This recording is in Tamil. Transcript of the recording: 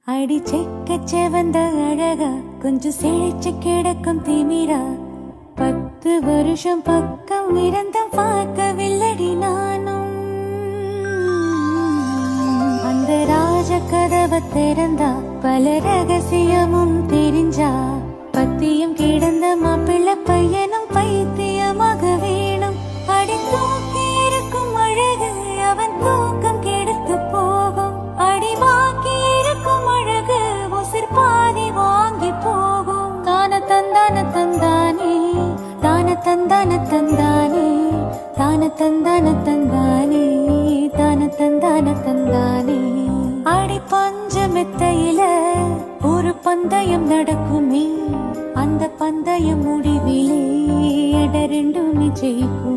அடி செக்கச்செவந்த அழகா கொஞ்சம் செழிச்சு கிடக்கும் திமிரா 10 வருஷம் பக்கம் இருந்தும் பார்க்கவில்லடி நானும். அந்த ராஜ கதவை திறந்தா பல ரகசியமும் தெரிஞ்சா பத்தியம் கிடந்த மாப்பிள்ள பையனும் பைத்தியமாக வேணும். அடி தூக்கி இருக்கும் அழகு அவன் தூக்கம் கெடுத்து போகும். அடி பாக்கி இருக்கும் அழகு உசிர் பாதி வாங்கி போகும். தான தந்தான தந்தானே தான தந்தான தந்தானே தான தந்தான தந்தானே தான தந்தான தந்தானே. அடி பஞ்சமெத்தையில ஒரு பந்தயம் நடக்குமே, அந்த பந்தயம் முடிவிலே எட ரெண்டுமே ஜெயிக்கும்.